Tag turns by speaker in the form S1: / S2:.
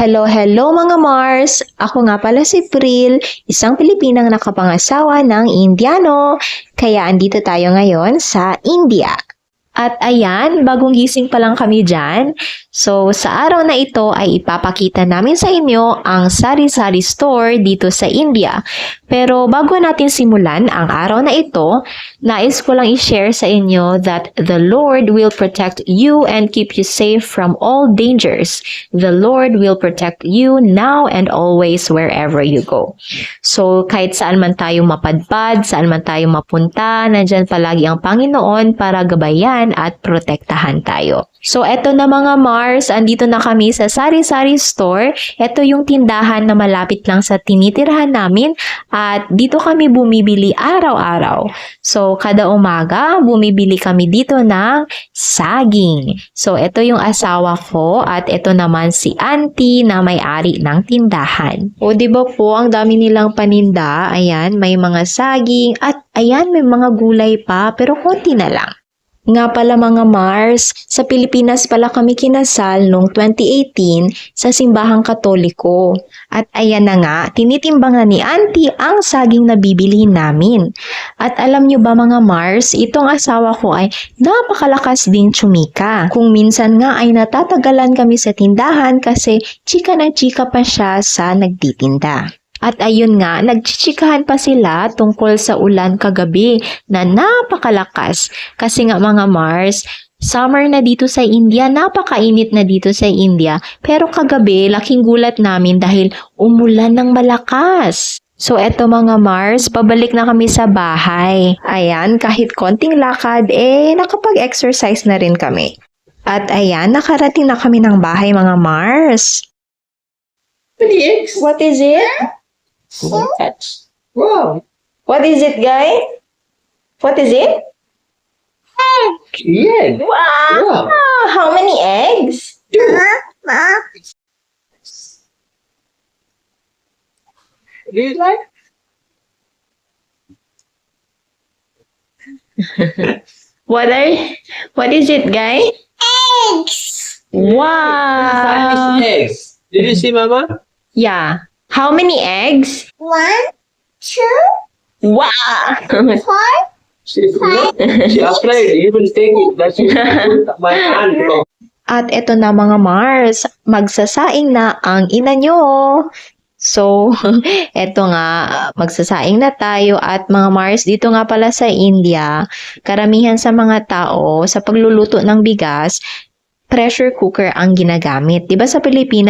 S1: Hello, hello mga Mars! Ako nga pala si Pril, isang Pilipinang nakapangasawa ng Indiano. Kaya andito tayo ngayon sa India. At ayan, bagong gising pa lang kami dyan. So, sa araw na ito ay ipapakita namin sa inyo ang sari-sari store dito sa India. Pero bago natin simulan ang araw na ito, nais ko lang i-share sa inyo that the Lord will protect you and keep you safe from all dangers. The Lord will protect you now and always wherever you go. So, kahit saan man tayo mapadpad, saan man tayo mapunta, nandyan palagi ang Panginoon para gabayan at protektahan tayo. So, eto na mga Mars, andito na kami sa Sari-Sari Store. Ito yung tindahan na malapit lang sa tinitirhan namin at dito kami bumibili araw-araw. So, kada umaga, bumibili kami dito ng saging. So, ito yung asawa ko at ito naman si auntie na may-ari ng tindahan. O, di ba po, ang dami nilang paninda. Ayan, may mga saging at ayan, may mga gulay pa pero konti na lang. Nga pala mga Mars, sa Pilipinas pala kami kinasal noong 2018 sa simbahang Katoliko. At ayan na nga, tinitimbangan ni auntie ang saging na bibilihin namin. At alam nyo ba mga Mars, itong asawa ko ay napakalakas din tsumika. Kung minsan nga ay natatagalan kami sa tindahan kasi chika na chika pa siya sa nagtitinda. At ayun nga, nagchichikahan pa sila tungkol sa ulan kagabi na napakalakas. Kasi nga mga Mars, summer na dito sa India, napakainit na dito sa India. Pero kagabi, laking gulat namin dahil umulan ng malakas. So eto mga Mars, pabalik na kami sa bahay. Ayan, kahit konting lakad, nakapag-exercise na rin kami. At ayan, nakarating na kami ng bahay mga Mars. What is it? Touch.
S2: Wow.
S1: What is it, guys? What is it?
S2: Yeah.
S1: Wow!
S2: Wow.
S1: How many eggs?
S2: Do you like?
S1: What is it, guys?
S3: Eggs.
S1: Wow!
S2: Eggs. Did you see Mama?
S1: Yeah. How many eggs?
S3: 1, 2,
S1: Wow!
S3: 4.
S2: She afraid. He will take it. That's my hand. Bro.
S1: At eto na mga Mars, magsasaing na ang ina nyo. So, eto nga, magsasaing na tayo at mga Mars, dito nga pala sa India, karamihan sa mga tao sa pagluluto ng bigas, pressure cooker ang ginagamit. Diba sa Pilipinas,